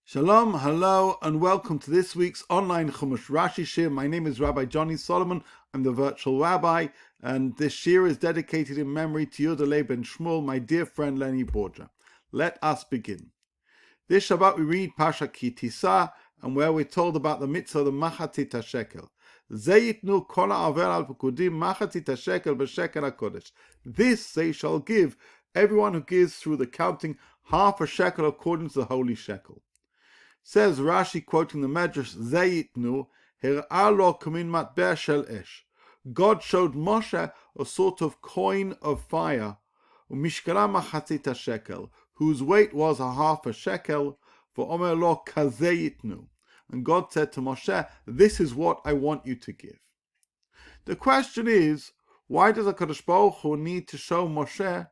Shalom, hello, and welcome to this week's online Chumash Rashi Shir. My name is Rabbi Johnny Solomon. I'm the virtual rabbi, and this shir is dedicated in memory to Yudaleh ben Shmuel, my dear friend Lenny Borja. Let us begin. This Shabbat we read Parshat Ki Tissa, and where we're told about the mitzvah of the Machatzit HaShekel. Zeyitnu kol ha'aver al pekudim Machatzit HaShekel b'shekel HaKodesh. This they shall give, everyone who gives through the counting half a shekel according to the holy shekel. Says Rashi, quoting the Medrash, Zeyitnu hir'a lo kamin matbeh shel esh. God showed Moshe a sort of coin of fire, umishkala machatzit shekel, whose weight was a half a shekel, for omer lo kazeyitnu. And God said to Moshe, this is what I want you to give. The question is, why does HaKadosh Baruch Hu need to show Moshe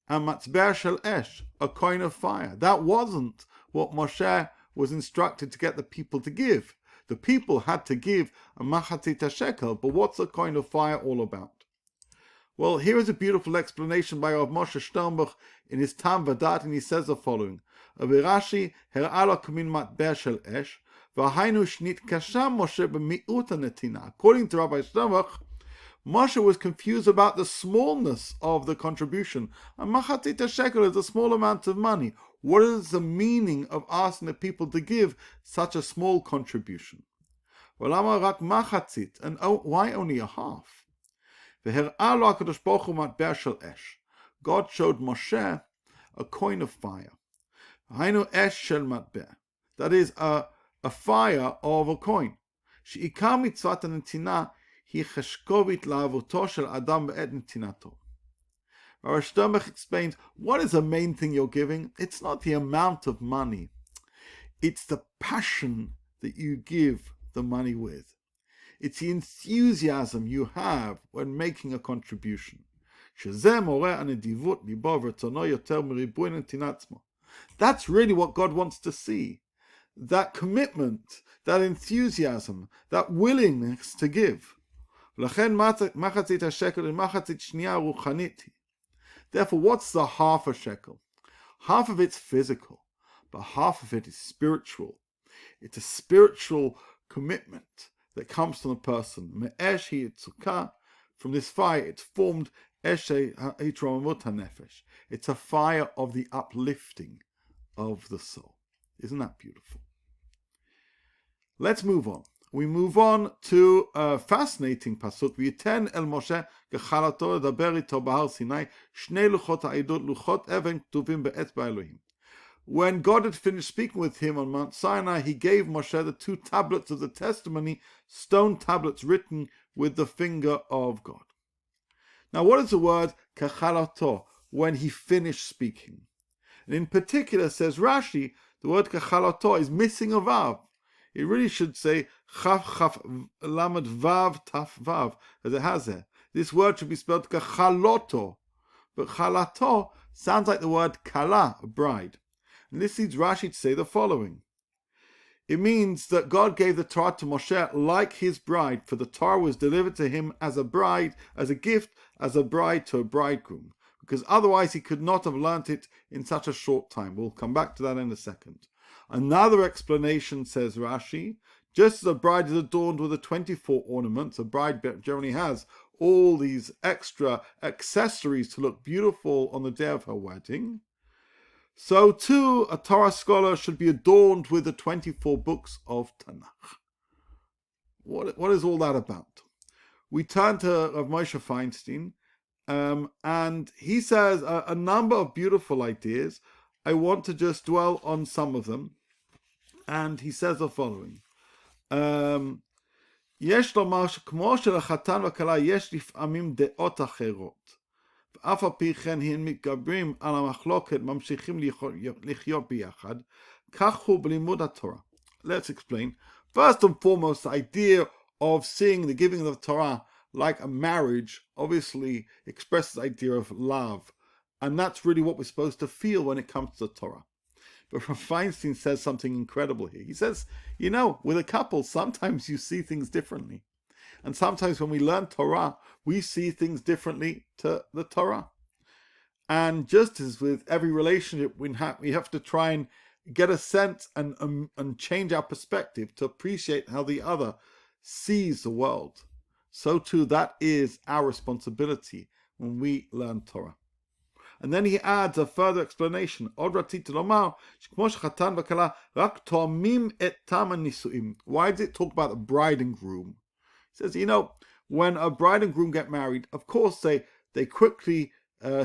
a matbeh shel esh, a coin of fire? That wasn't what Moshe was instructed to get the people to give. The people had to give a machatzit shekel, but what's a coin of fire all about? Well, here is a beautiful explanation by Rav Moshe Sternbuch in his Tam Vadat, and he says the following: Rashi her'a lo kamin matbeh shel esh, v'hainu shnitgasha Moshe b'mi'ut hanetina. According to Rabbi Sternbuch, Moshe was confused about the smallness of the contribution. A machatzit shekel is a small amount of money. What is the meaning of asking the people to give such a small contribution? And why only a half? God showed Moshe a coin of fire. That is a fire of a coin. Rabbi Sternbuch explains, what is the main thing you're giving? It's not the amount of money. It's the passion that you give the money with. It's the enthusiasm you have when making a contribution. That's really what God wants to see. That commitment, that enthusiasm, that willingness to give. Therefore, what's the half a shekel? Half of it's physical, but half of it is spiritual. It's a spiritual commitment that comes from the person. From this fire, it's formed. It's a fire of the uplifting of the soul. Isn't that beautiful? Let's move on. We move on to a fascinating pasuk. V'yiten el Moshe gechalato ledaber ito b'har Sinai shnei luchot ha'edut luchot even ktuvim be'etzba Elohim. When God had finished speaking with him on Mount Sinai, he gave Moshe the 2 tablets of the testimony, stone tablets written with the finger of God. Now, what is the word kechalato, when he finished speaking? And in particular, says Rashi, the word kechalato is missing a vav. It really should say chaf chaf lamed vav taf vav, as it has there. This word should be spelled kachaloto, but chalato sounds like the word kala, a bride. And this leads Rashi to say the following. It means that God gave the Torah to Moshe like his bride, for the Torah was delivered to him as a bride, as a gift, as a bride to a bridegroom, because otherwise he could not have learnt it in such a short time. We'll come back to that in a second. Another explanation, says Rashi, just as a bride is adorned with the 24 ornaments, a bride generally has all these extra accessories to look beautiful on the day of her wedding, so too a Torah scholar should be adorned with the 24 books of Tanakh. What is all that about? We turn to Rav Moshe Feinstein, and he says a number of beautiful ideas. I want to just dwell on some of them. And he says the following. יש לומר שכמו שלחתן וכלה יש לפעמים דעות אחרות, ואף על פי כן הם מתגברים על המחלוקת, ממשיכים לחיות ביחד, כך הוא בלימוד התורה. Let's explain. First and foremost, the idea of seeing the giving of the Torah like a marriage obviously expresses the idea of love. And that's really what we're supposed to feel when it comes to the Torah. But Rav Feinstein says something incredible here. He says, with a couple, sometimes you see things differently. And sometimes when we learn Torah, we see things differently to the Torah. And just as with every relationship, we have to try and get a sense and change our perspective to appreciate how the other sees the world. So too, that is our responsibility when we learn Torah. And then he adds a further explanation. Why does it talk about the bride and groom? He says, when a bride and groom get married, of course they quickly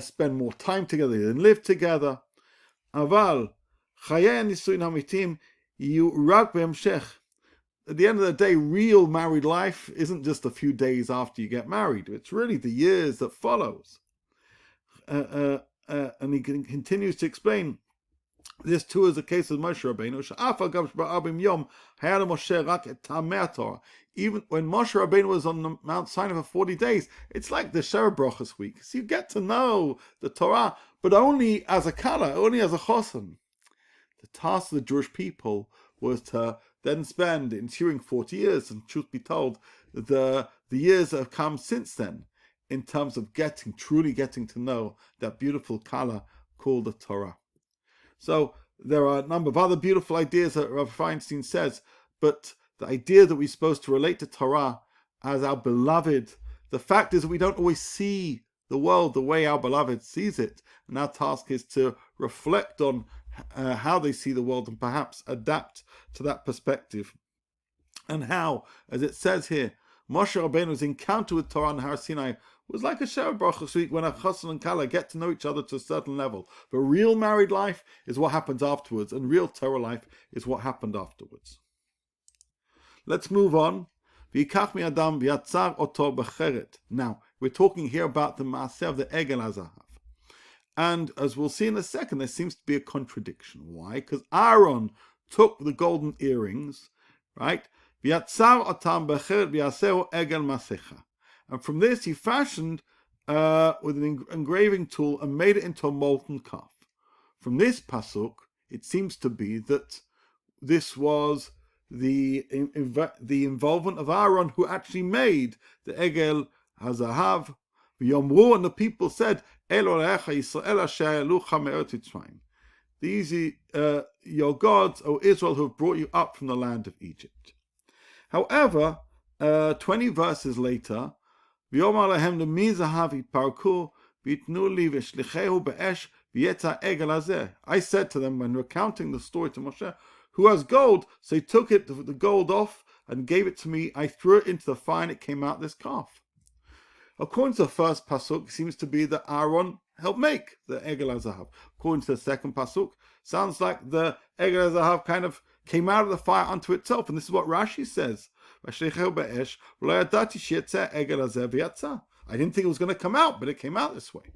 spend more time together and live together. Aval חיי הנישואין האמיתיים יהיו רק בהמשך. At the end of the day, real married life isn't just a few days after you get married. It's really the years that follows. And he continues to explain, this too is the case with Moshe Rabbeinu. Even when Moshe Rabbeinu was on the Mount Sinai for 40 days, it's like the Sheva Brachos week. So you get to know the Torah, but only as a kala, only as a chosen. The task of the Jewish people was to then spend ensuing 40 years, and truth be told, the years that have come since then, in terms of truly getting to know that beautiful kala called the Torah. So there are a number of other beautiful ideas that Rav Feinstein says, but the idea that we're supposed to relate to Torah as our beloved, the fact is that we don't always see the world the way our beloved sees it, and our task is to reflect on how they see the world and perhaps adapt to that perspective. And how, as it says here, Moshe Rabbeinu's encounter with Torah on Har Sinai was like a Sheva Brachos week when a chassan and kala get to know each other to a certain level. But real married life is what happens afterwards, and real Torah life is what happened afterwards. Let's move on. Now, we're talking here about the Maaseh of the Egel HaZahav. And as we'll see in a second, there seems to be a contradiction. Why? Because Aaron took the golden earrings, right? And from this he fashioned with an engraving tool and made it into a molten calf. From this pasuk, it seems to be that this was the involvement of Aaron, who actually made the Egel HaZahav. And the people said, these are your gods, O Israel, who have brought you up from the land of Egypt. However, 20 verses later, I said to them when recounting the story to Moshe, who has gold? So he took the gold off and gave it to me. I threw it into the fire and it came out this calf. According to the first pasuk, it seems to be that Aaron helped make the Egel HaZahav. According to the second pasuk, sounds like the Egel HaZahav kind of came out of the fire unto itself. And this is what Rashi says. I didn't think it was going to come out, but it came out this way.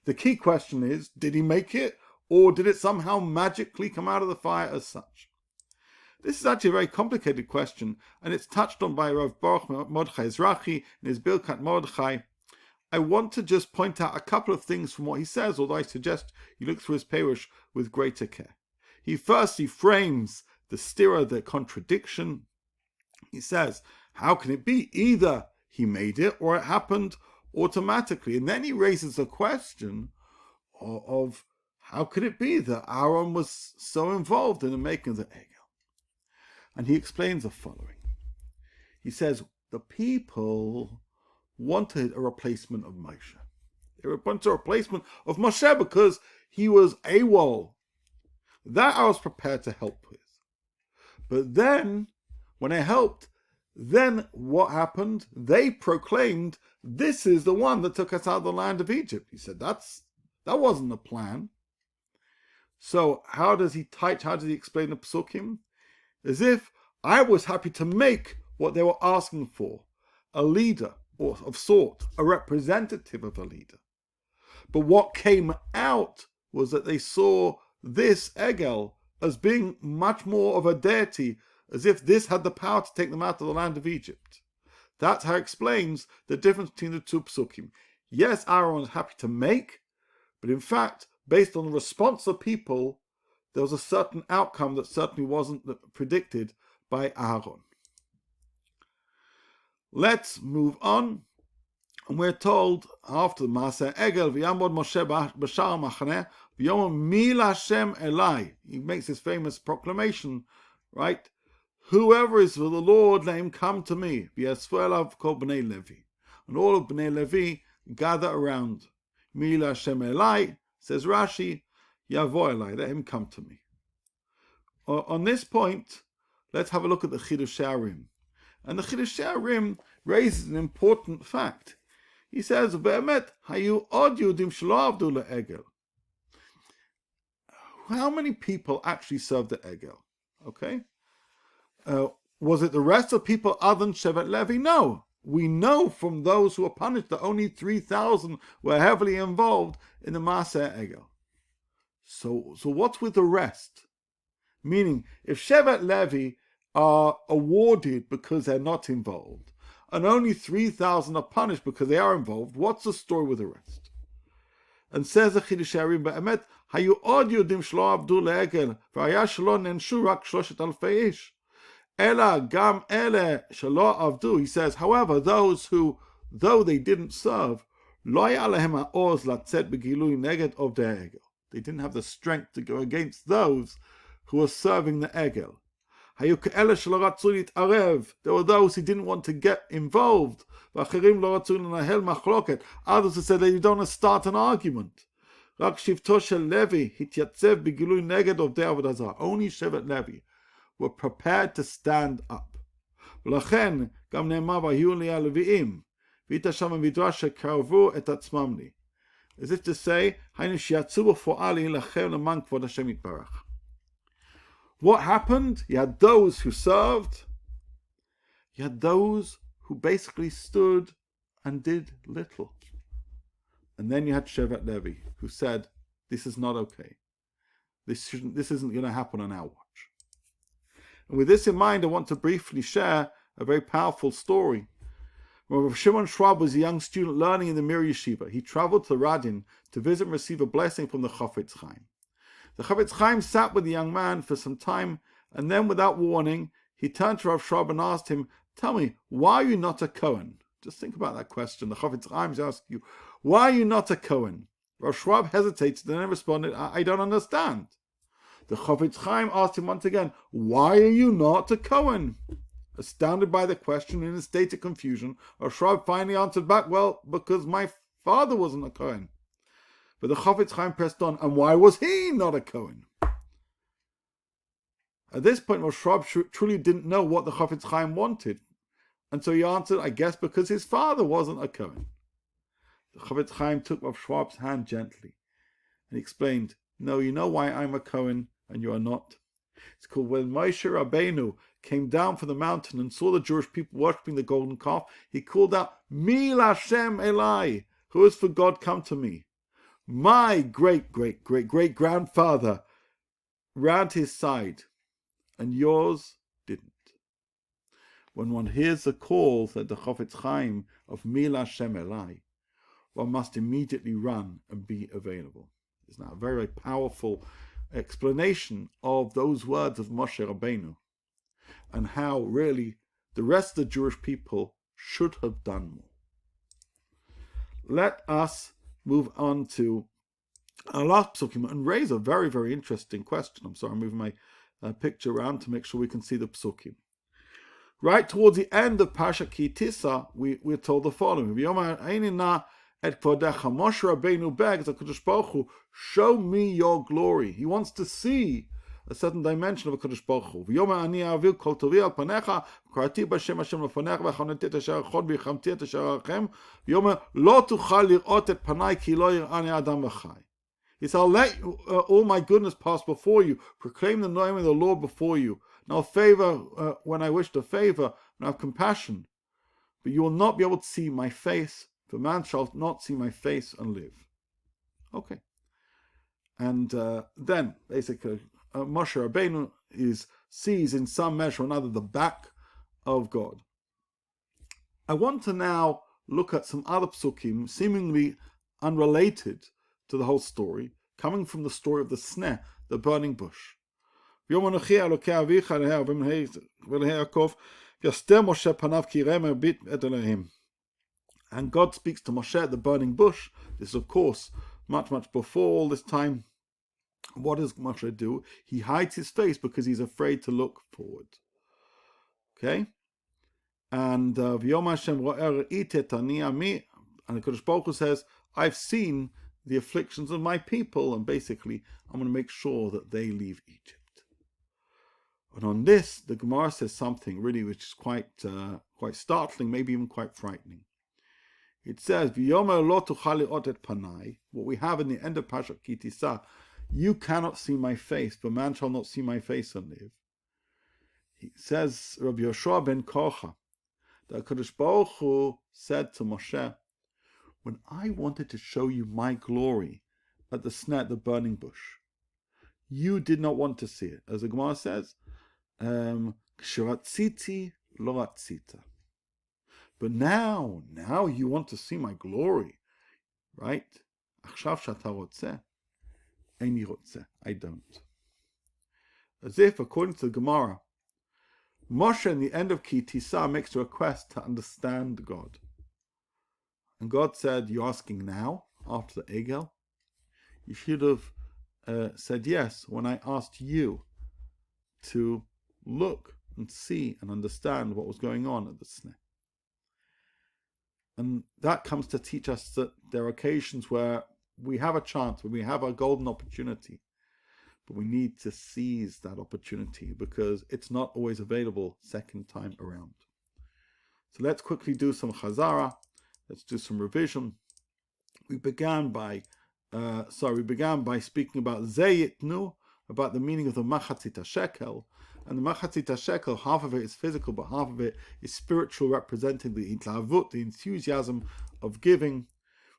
The key question is, did he make it, or did it somehow magically come out of the fire as such? This is actually a very complicated question, and it's touched on by Rav Baruch Mordechai Ezrachi in his Birkat Mordechai. I want to just point out a couple of things from what he says, although I suggest you look through his Perush with greater care. He frames the stira, the contradiction. He says, how can it be? Either he made it or it happened automatically. And then he raises the question of how could it be that Aaron was so involved in the making of the Egel? And he explains the following. He says, the people wanted a replacement of Moshe. They wanted a replacement of Moshe because he was AWOL. That I was prepared to help with. But then, when I helped, then what happened? They proclaimed, this is the one that took us out of the land of Egypt. He said, that wasn't the plan. So how does he explain the Sukim? As if I was happy to make what they were asking for, a leader or of sort, a representative of a leader. But what came out was that they saw this Egel as being much more of a deity, as if this had the power to take them out of the land of Egypt. That's how it explains the difference between the two Psukim. Yes, Aaron was happy to make, but in fact, based on the response of people, there was a certain outcome that certainly wasn't predicted by Aaron. Let's move on. And we're told after the Maaseh Egel, V'yamod Moshe b'shar machaneh, v'yomer mi Hashem elai. He makes this famous proclamation, right? Whoever is for the Lord, let him come to me. V'yasfu elav kol b'nei Levi. And all of b'nei Levi gather around. Mi Hashem elai, says Rashi, Yavo elai, let him come to me. On this point, let's have a look at the Chidushei Harim. And the Chidushei Harim raises an important fact. He says, "Be'emet hayu od yudim shelo avdu le'egel." How many people actually served the egel? Okay, was it the rest of people other than Shevet Levi? No, we know from those who were punished that only 3,000 were heavily involved in the Maaseh Egel. So what's with the rest? Meaning, if Shevet Levi are awarded because they're not involved, and only 3,000 are punished because they are involved, what's the story with the rest? And says the Chidushei Harim, "Be'emet hayu od yudim shelo avdu le'egel, v'haya shelo nenshu rak 3,000 ish. Ela gam ele shelo avdu." He says, however, those who, though they didn't serve, lo haya lehem ha'oz latzet b'gilui neged of the egel. They didn't have the strength to go against those who were serving the egel. There were those who didn't want to get involved. Others who said that you don't want to start an argument. Only Shevet Levi were prepared to stand up. As if to say, what happened? You had those who served, you had those who basically stood and did little. And then you had Shevet Levi, who said, this is not okay. This isn't going to happen on our watch. And with this in mind, I want to briefly share a very powerful story. When Rav Shimon Schwab was a young student learning in the Mir Yeshiva, he traveled to Radin to visit and receive a blessing from the Chafetz Chaim. The Chafetz Chaim sat with the young man for some time, and then without warning, he turned to Rav Schwab and asked him, "Tell me, why are you not a Kohen?" Just think about that question. The Chafetz Chaim is asking you, "Why are you not a Kohen?" Rav Schwab hesitated and then responded, I don't understand." The Chafetz Chaim asked him once again, "Why are you not a Kohen?" Astounded by the question, in a state of confusion, Rav Schwab finally answered back, "Well, because my father wasn't a Kohen." But the Chafetz Chaim pressed on, "And why was he not a Kohen?" At this point, Rav Schwab truly didn't know what the Chafetz Chaim wanted. And so he answered, "I guess because his father wasn't a Kohen." The Chafetz Chaim took Rav Schwab's hand gently and explained, "No, you know why I'm a Kohen and you are not? It's called when Moshe Rabbeinu came down from the mountain and saw the Jewish people worshipping the golden calf, he called out, 'Mi Hashem Elai,' who is for God, come to me. My great-great-great-great-grandfather ran to his side, and yours didn't." When one hears the call, said the Chafetz Chaim, of Mil Hashem Elai, one must immediately run and be available. It's now a very, very powerful explanation of those words of Moshe Rabbeinu and how really the rest of the Jewish people should have done more. Let us move on to our last psukim and raise a very, very interesting question. I'm sorry, I'm moving my picture around to make sure we can see the psukim. Right towards the end of Parshat Ki Tissa, we're told the following: Moshe Rabbeinu begs HaKadosh Baruch Hu, "Show me your glory." He wants to see a certain dimension of HaKadosh Baruch Hu. "V'yomer ani a'avil kol tovi al panecha, v'karati b'shem Hashem lefanecha, v'chaneti et asher achod v'yichamti et asher arachem, v'yomer lo tuchal lir'ot et panai ki lo yir'ani adam v'chai." He said, "I'll let all my goodness pass before you, proclaim the name of the Lord before you, and I'll favor when I wish to favor, and have compassion. But you will not be able to see my face, for man shall not see my face and live." Okay. And then, basically, Moshe Rabbeinu sees in some measure or another the back of God. I want to now look at some other psukim, seemingly unrelated to the whole story, coming from the story of the sneh, the burning bush. And God speaks to Moshe at the burning bush. This is, of course, much before all this time. What does Moshe do? He hides his face because he's afraid to look forward. Okay? And V'yom Hashem ro'er itet ani ami, and the Kodesh Baruch Hu says, I've seen the afflictions of my people, and basically, I'm going to make sure that they leave Egypt. And on this, the Gemara says something really which is quite startling, maybe even quite frightening. It says, "V'yomer lo tuchal le'ot et panai." What we have in the end of Parshat Ki Tissa, you cannot see my face, but man shall not see my face and live. He says, Rabbi Yoshua ben Kocha, that HaKadosh Baruch Hu said to Moshe, when I wanted to show you my glory at the sneh, the burning bush, you did not want to see it. As the Gemara says, "K'sheratziti lo ratzita." But now you want to see my glory, right? Achshav shata rotzeh, eini rotzeh, I don't. As if, according to the Gemara, Moshe in the end of Ki Tissa makes a request to understand God. And God said, you're asking now, after the Egel? You should have said yes when I asked you to look and see and understand what was going on at the sneh. And that comes to teach us that there are occasions where we have a chance, where we have a golden opportunity, but we need to seize that opportunity because it's not always available second time around. So let's quickly do some chazara. Let's do some revision. We began by speaking about zeyitnu, about the meaning of the machatzit shekel. And the machatzit shekel, half of it is physical, but half of it is spiritual, representing the intlavut, the enthusiasm of giving.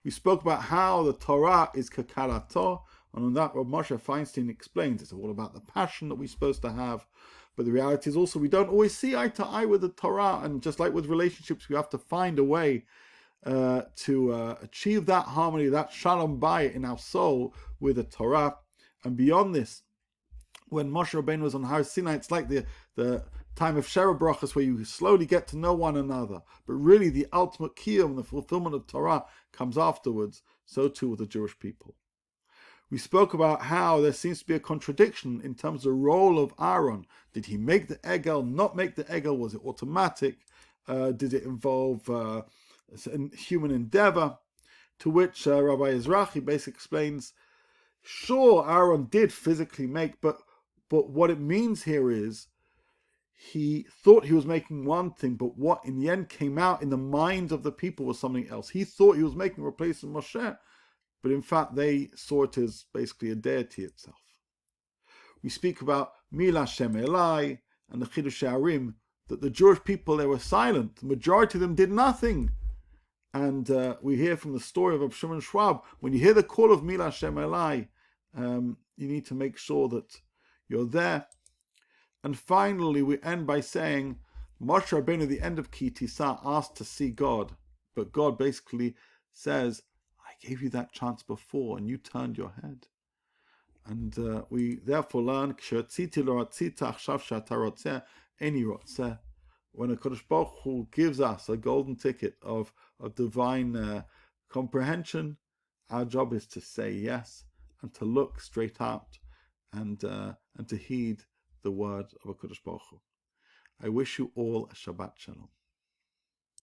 We spoke about how the Torah is kakalato, and on that, Moshe Feinstein explains it's all about the passion that we're supposed to have. But the reality is also we don't always see eye to eye with the Torah, and just like with relationships, we have to find a way to achieve that harmony, that shalom bayit in our soul with the Torah. And beyond this, when Moshe Rabbeinu was on Har Sinai, it's like the time of Shera Brachas, where you slowly get to know one another. But really, the ultimate kiyum, the fulfillment of Torah, comes afterwards. So too with the Jewish people. We spoke about how there seems to be a contradiction in terms of the role of Aaron. Did he make the egel, not make the egel? Was it automatic? Did it involve human endeavor? To which Rabbi Ezrachi basically explains, sure, Aaron did physically make, but what it means here is he thought he was making one thing, but what in the end came out in the minds of the people was something else. He thought he was making a replacement Moshe, but in fact they saw it as basically a deity itself. We speak about Mila Shem Elai and the Chidush Ha'arim, that the Jewish people, they were silent. The majority of them did nothing. And we hear from the story of Reb Shimon Schwab, when you hear the call of Mila Shem Elai, you need to make sure that you're there. And finally, we end by saying, Moshe Rabbeinu at the end of Ki Tissa asked to see God, but God basically says, I gave you that chance before, and you turned your head. And we therefore learn, when a Kodesh Baruch Hu gives us a golden ticket of divine comprehension, our job is to say yes and to look straight out and to heed the word of a Kodesh Baruch Hu. I wish you all a Shabbat Shalom.